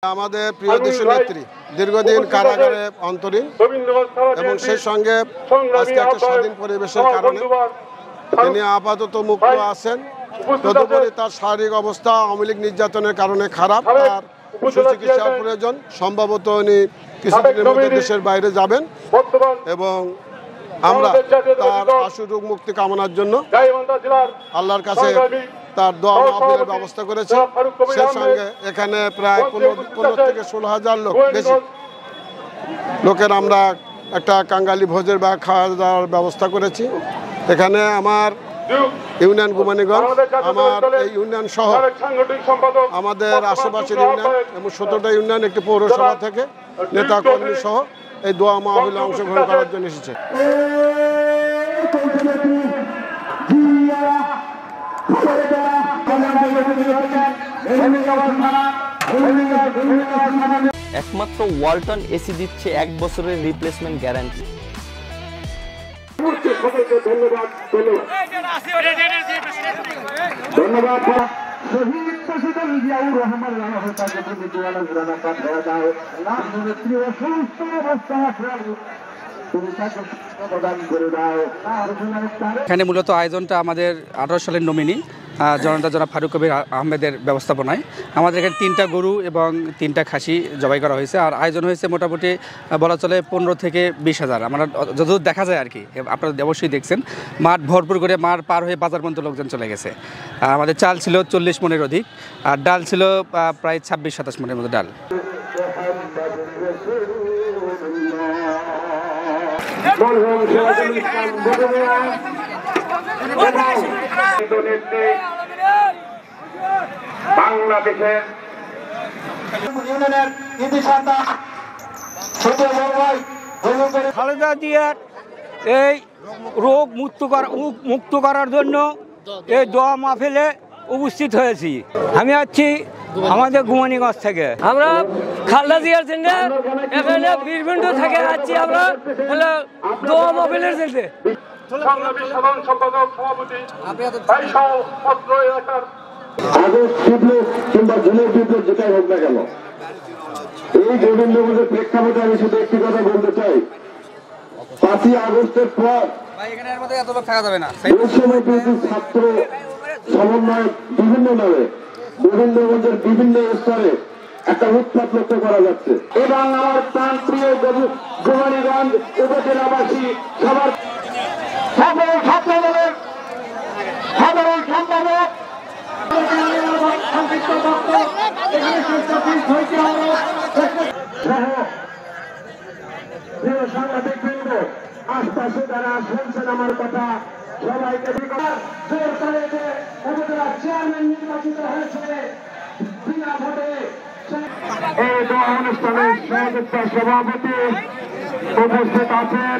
আমাদের প্রিয় দেশ নেত্রী দীর্ঘদিন কারাগারে অন্তরীণ এবং সেই সঙ্গে আজকে একটা স্বাধীন পরিবেশের কারণে তিনি আপাতত মুক্ত আছেন। তদুপরি তার শারীরিক অবস্থা আওয়ামী লীগ নির্যাতনের কারণে খারাপ, তার সুচিকিৎসার প্রয়োজন। সম্ভবত উনি কিছুদিনের মধ্যে দেশের বাইরে যাবেন এবং আমরা তার আশু রোগ মুক্তি কামনার জন্য আল্লাহর কাছে তার দোয়া মাহফিলের ব্যবস্থা করেছে। সেই সঙ্গে এখানে প্রায় 15 থেকে 16,000 লোক বেশি লোকের আমরা একটা কাঙ্গালি ভোজের বা খাওয়া দাওয়ার ব্যবস্থা করেছি। এখানে আমার ইউনিয়ন গুমানীগঞ্জ, আমার এই ইউনিয়ন সহ আমাদের আশেপাশের ইউনিয়ন এবং 17টা ইউনিয়ন, একটি পৌরসভা থেকে নেতা কর্মী সহ এই দোয়া মাহফিলে অংশগ্রহণ করার জন্য এসেছে। একমাত্র ওয়ালটন এসি দিচ্ছে 1 বছরের রিপ্লেসমেন্ট গ্যারান্টি। এখানে মূলত আয়োজনটা আমাদের 18 সালের নমিনি জনতা জনাব ফারুক কবির আহমেদের ব্যবস্থাপনায় আমাদের এখানে 3টা গরু এবং 3টা খাসি জবাই করা হয়েছে। আর আয়োজন হয়েছে মোটামুটি বলা চলে 15 থেকে 20,000। আমরা যতদূর দেখা যায় আর কি, আপনারা অবশ্যই দেখছেন মাঠ ভরপুর করে, মাঠ পার হয়ে বাজার পর্যন্ত লোকজন চলে গেছে। আমাদের চাল ছিল 40 মণের অধিক, আর ডাল ছিল প্রায় 26-27 মণের মতো ডাল। বাংলাদেশের খালেদা জিয়ার এই রোগ মুক্ত করার জন্য এই দোয়া মাহফিলে উপস্থিত হয়েছি। আমি আছি আমাদের গুমানীগঞ্জ থেকে। আমরা খালেদা জিয়ার জন্য এখানে বীরবিন্দ থেকে আছি। আমরা দোয়া মাহফিলের জন্য সাধারণ সম্পাদক সভাপতি কিংবা জুনের বিপ্লব যেটাই হোক না কেন, এই গোবিন্দগঞ্জের প্রেক্ষাপটে আমি শুধু একটি কথা বলতে চাই। 5ই আগস্টের পর ওই সময় কিন্তু ছাত্র সমন্বয় বিভিন্ন নামে গোবিন্দগঞ্জের বিভিন্ন স্তরে একটা উৎপাত লক্ষ্য করা যাচ্ছে। এবং আমার প্রাণপ্রিয় গুমানীগঞ্জ উপজেলাবাসী সবার সকল ছাত্রদলের সাধারণ সম্পাদক সাংবাদিকবৃন্দ, আশপাশে যারা শুনছেন আমার কথা, সবাইকে উপজেলা চেয়ারম্যান নির্বাচিত হয়েছে বিনা ভোটে। এই দোয়া অনুষ্ঠানের সভাপতি উপস্থিত আছেন